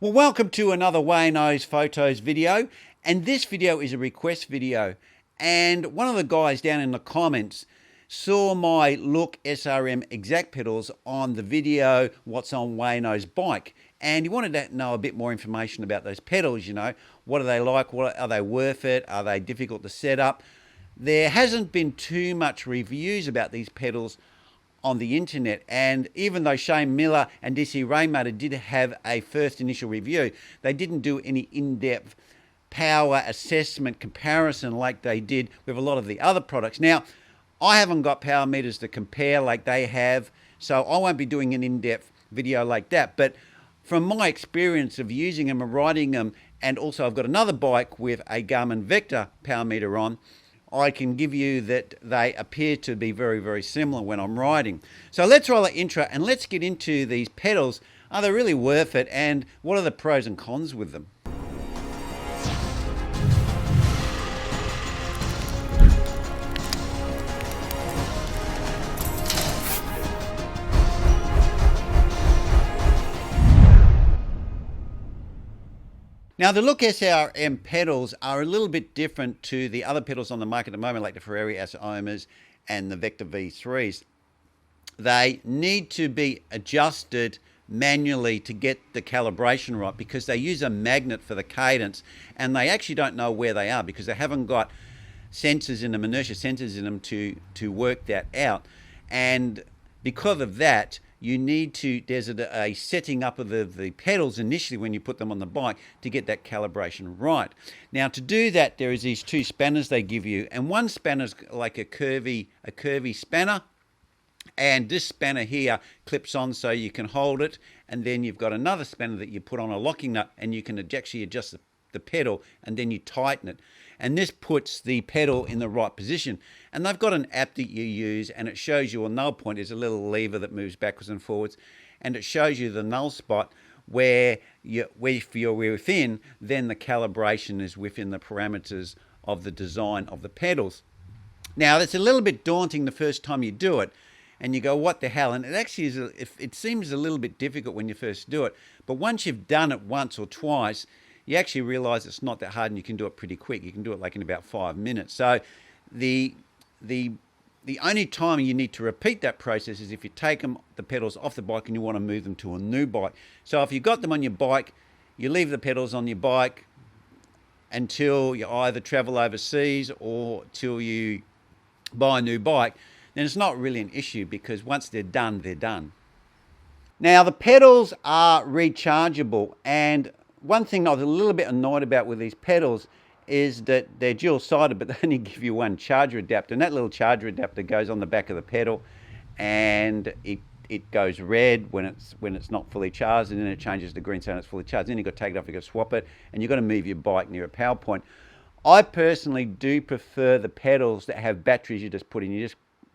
Well, welcome to another Waynos Fotos video, and this video is a request video. And one of the guys down in the comments saw my Look SRM EXAKT pedals on the video What's on Waynos Bike, and he wanted to know a bit more information about those pedals. You know, what are they like? Are they worth it? Are they difficult to set up? There hasn't been too much reviews about these pedals on the internet, and even though Shane Miller and DC Rainmaker did have a first initial review, they didn't do any in-depth power assessment comparison like they did with a lot of the other products. Now, I haven't got power meters to compare like they have, so I won't be doing an in-depth video like that. But from my experience of using them and riding them, and also I've got another bike with a Garmin Vector power meter on, I can give you that they appear to be very, very similar when I'm riding. So let's roll the intro and let's get into these pedals. Are they really worth it, and what are the pros and cons with them? Now, the Look SRM pedals are a little bit different to the other pedals on the market at the moment, like the Ferrari Asomas and the Vector V3s. They need to be adjusted manually to get the calibration right, because they use a magnet for the cadence, and they actually don't know where they are because they haven't got sensors in them, inertia sensors in them to work that out. And because of that, you need to, there's a setting up of the pedals initially when you put them on the bike to get that calibration right. Now, to do that, there is these two spanners they give you, and one spanner's like a curvy spanner, and this spanner here clips on so you can hold it, and then you've got another spanner that you put on a locking nut, and you can actually adjust the pedal, and then you tighten it. And this puts the pedal in the right position. And they've got an app that you use, and it shows you a null point. There's a little lever that moves backwards and forwards, and it shows you the null spot where if you're within, then the calibration is within the parameters of the design of the pedals. Now, it's a little bit daunting the first time you do it, and you go, what the hell? And it actually is, it seems a little bit difficult when you first do it, but once you've done it once or twice, you actually realize it's not that hard, and you can do it pretty quick. You can do it like in about 5 minutes. So the only time you need to repeat that process is if you take the pedals off the bike and you want to move them to a new bike. So if you've got them on your bike, you leave the pedals on your bike until you either travel overseas or till you buy a new bike, then it's not really an issue, because once they're done, they're done. Now, the pedals are rechargeable, and one thing I was a little bit annoyed about with these pedals is that they're dual-sided, but they only give you one charger adapter, and that little charger adapter goes on the back of the pedal, and it goes red when it's not fully charged, and then it changes to green so it's fully charged. Then you've got to take it off, you've got to swap it, and you've got to move your bike near a power point. I personally do prefer the pedals that have batteries you just put in.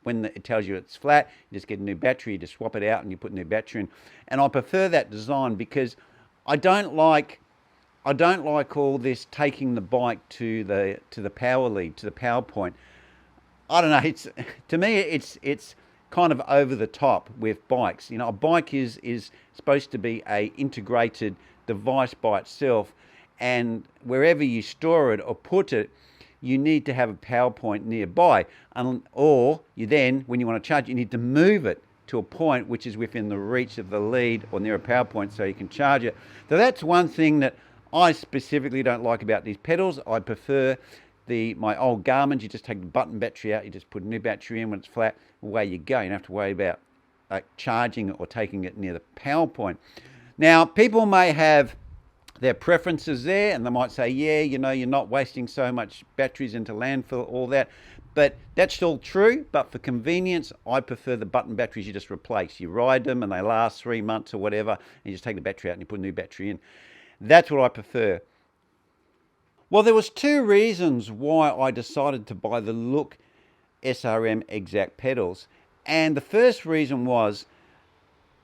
When it tells you it's flat, you just get a new battery, you just swap it out and you put a new battery in. And I prefer that design because I don't like all this taking the bike to the power lead, to the power point. I don't know. To me, it's kind of over the top with bikes. You know, a bike is supposed to be a integrated device by itself, and wherever you store it or put it, you need to have a power point nearby, or you then, when you want to charge, you need to move it to a point which is within the reach of the lead or near a power point so you can charge it. So that's one thing that I specifically don't like about these pedals. I prefer my old Garmin's. You just take the button battery out, you just put a new battery in. When it's flat, away you go. You don't have to worry about charging it or taking it near the power point. Now, people may have their preferences there, and they might say, yeah, you know, you're not wasting so much batteries into landfill, all that. But that's still true, but for convenience, I prefer the button batteries you just replace. You ride them and they last 3 months or whatever, and you just take the battery out and you put a new battery in. That's what I prefer. Well, there was two reasons why I decided to buy the Look SRM EXAKT pedals. And the first reason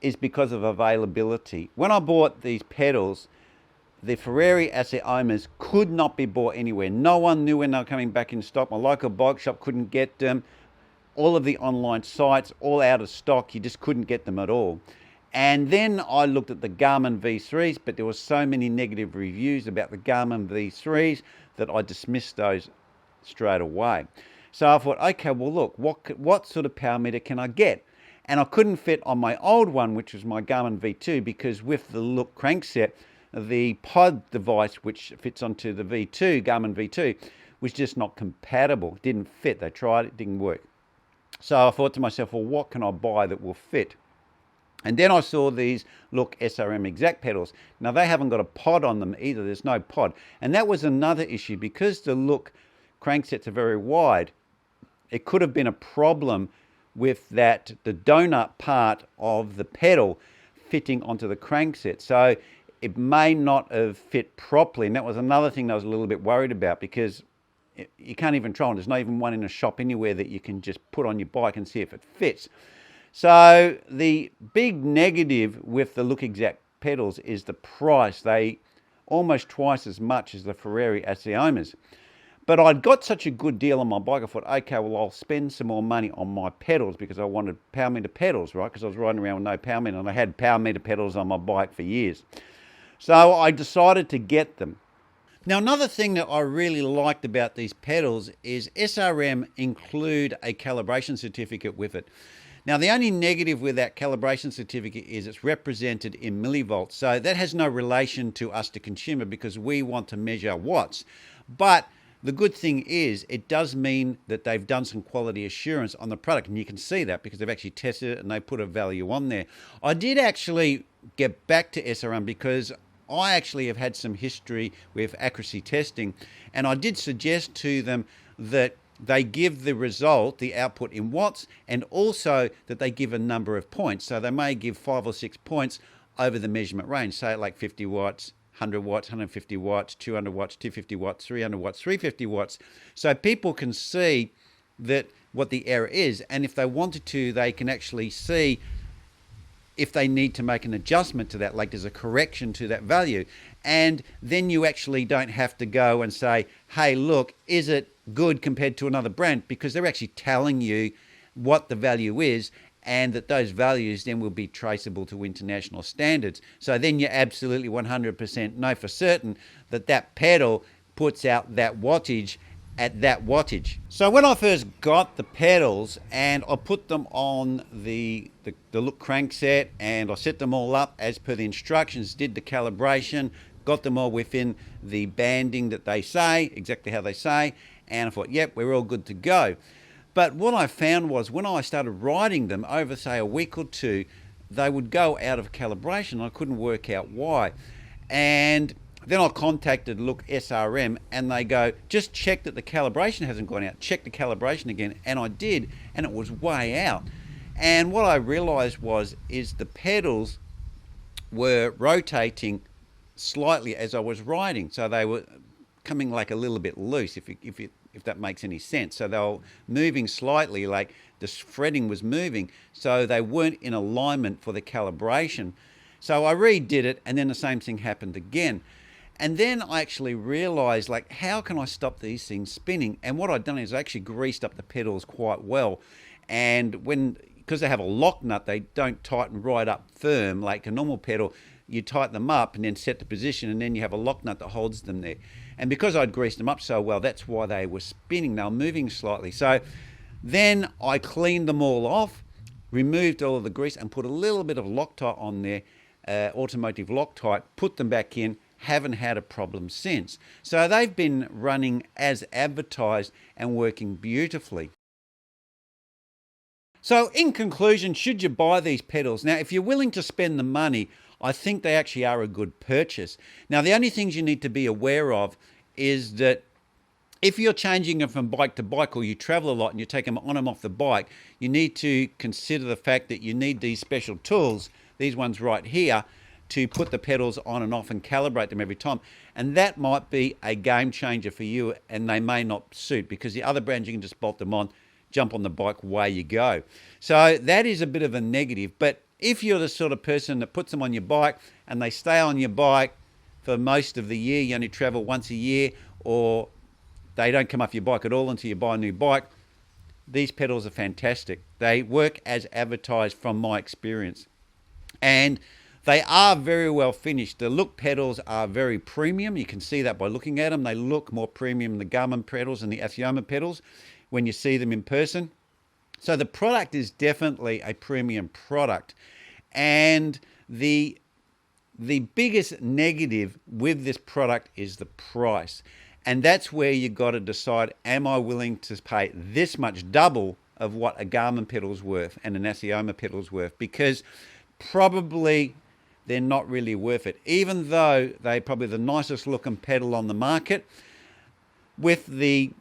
is because of availability. When I bought these pedals, the Ferrari Asomas could not be bought anywhere. No one knew when they were coming back in stock. My local bike shop couldn't get them. All of the online sites, all out of stock. You just couldn't get them at all. And then I looked at the Garmin V3s, but there were so many negative reviews about the Garmin V3s that I dismissed those straight away. So I thought, okay, well look, what sort of power meter can I get? And I couldn't fit on my old one, which was my Garmin V2, because with the Look crankset, the pod device which fits onto the V2, Garmin V2, was just not compatible. It didn't fit. They tried it, didn't work. So I thought to myself, well, what can I buy that will fit? And then I saw these Look SRM EXAKT pedals. Now they haven't got a pod on them either. There's no pod. And that was another issue because the Look cranksets are very wide. It could have been a problem with that, the donut part of the pedal fitting onto the crankset. So it may not have fit properly. And that was another thing that I was a little bit worried about because you can't even try one. There's not even one in a shop anywhere that you can just put on your bike and see if it fits. So the big negative with the Look EXAKT pedals is the price. They almost twice as much as the Ferrari Aciomas. But I'd got such a good deal on my bike, I thought, okay, well, I'll spend some more money on my pedals because I wanted power meter pedals, right? Because I was riding around with no power meter and I had power meter pedals on my bike for years. So I decided to get them. Now, another thing that I really liked about these pedals is SRM include a calibration certificate with it. Now, the only negative with that calibration certificate is it's represented in millivolts. So that has no relation to us, the consumer, because we want to measure watts. But the good thing is it does mean that they've done some quality assurance on the product. And you can see that because they've actually tested it and they put a value on there. I did actually get back to SRM because I actually have had some history with accuracy testing. And I did suggest to them that they give the result, the output in watts, and also that they give a number of points. So they may give 5 or 6 points over the measurement range, say like 50 watts, 100 watts, 150 watts, 200 watts, 250 watts, 300 watts, 350 watts. So people can see that what the error is. And if they wanted to, they can actually see if they need to make an adjustment to that, like there's a correction to that value. And then you actually don't have to go and say, hey, look, is it good compared to another brand? Because they're actually telling you what the value is and that those values then will be traceable to international standards. So then you absolutely 100% know for certain that that pedal puts out that wattage at that wattage. So when I first got the pedals and I put them on the Look crankset and I set them all up as per the instructions, did the calibration, got them all within the banding that they say, exactly how they say, and I thought, yep, we're all good to go. But what I found was when I started riding them over, say, a week or two, they would go out of calibration. I couldn't work out why. And then I contacted Look SRM and they go, just check that the calibration hasn't gone out. Check the calibration again. And I did, and it was way out. And what I realized is the pedals were rotating slightly as I was riding. So they were coming like a little bit loose, if that makes any sense. So they were moving slightly, like the threading was moving. So they weren't in alignment for the calibration. So I redid it, and then the same thing happened again. And then I actually realized, like, how can I stop these things spinning? And what I'd done is I actually greased up the pedals quite well. And because they have a lock nut, they don't tighten right up firm like a normal pedal. You tighten them up and then set the position, and then you have a lock nut that holds them there. And because I'd greased them up so well, that's why they were spinning. They were moving slightly. So then I cleaned them all off, removed all of the grease, and put a little bit of Loctite on there, automotive Loctite, put them back in. Haven't had a problem since. So they've been running as advertised and working beautifully. So in conclusion, should you buy these pedals? Now, if you're willing to spend the money, I think they actually are a good purchase. Now, the only things you need to be aware of is that if you're changing them from bike to bike, or you travel a lot and you take them on and off the bike, you need to consider the fact that you need these special tools, these ones right here, to put the pedals on and off and calibrate them every time. And that might be a game changer for you, and they may not suit, because the other brands you can just bolt them on, jump on the bike, away you go. So that is a bit of a negative. But if you're the sort of person that puts them on your bike and they stay on your bike for most of the year, you only travel once a year, or they don't come off your bike at all until you buy a new bike, these pedals are fantastic. They work as advertised from my experience. And they are very well finished. The Look pedals are very premium. You can see that by looking at them. They look more premium than the Garmin pedals and the Asioma pedals when you see them in person. So the product is definitely a premium product. And the biggest negative with this product is the price. And that's where you got to decide, am I willing to pay this much, double of what a Garmin pedal's worth and an Asioma pedal's worth? Because probably they're not really worth it, even though they're probably the nicest looking pedal on the market. With the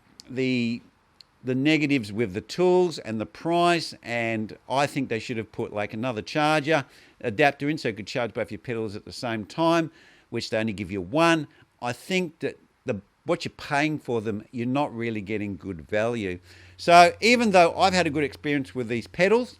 negatives with the tools and the price, and I think they should have put like another charger adapter in so you could charge both your pedals at the same time, which they only give you one. I think that what you're paying for them, you're not really getting good value. So even though I've had a good experience with these pedals,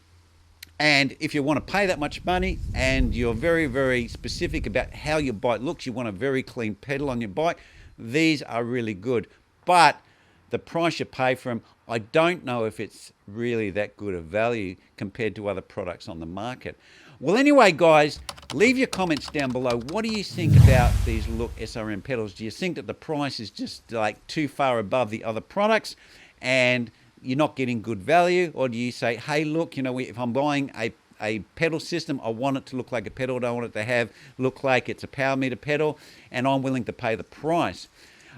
and if you want to pay that much money and you're very, very specific about how your bike looks, you want a very clean pedal on your bike, these are really good. But the price you pay for them, I don't know if it's really that good of value compared to other products on the market. Well, anyway, guys, leave your comments down below. What do you think about these Look SRM pedals? Do you think that the price is just like too far above the other products and you're not getting good value? Or do you say, hey, look, you know, if I'm buying a pedal system, I want it to look like a pedal. I don't want it to look like it's a power meter pedal, and I'm willing to pay the price.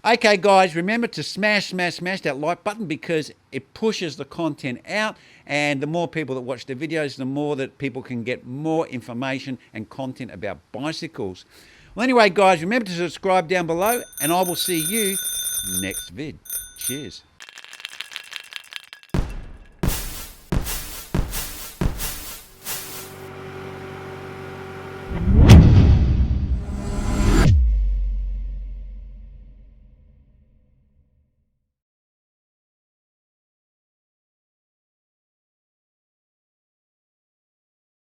Okay, guys, remember to smash that like button, because it pushes the content out, and the more people that watch the videos, the more that people can get more information and content about bicycles. Well, anyway, guys, remember to subscribe down below, and I will see you next vid. Cheers.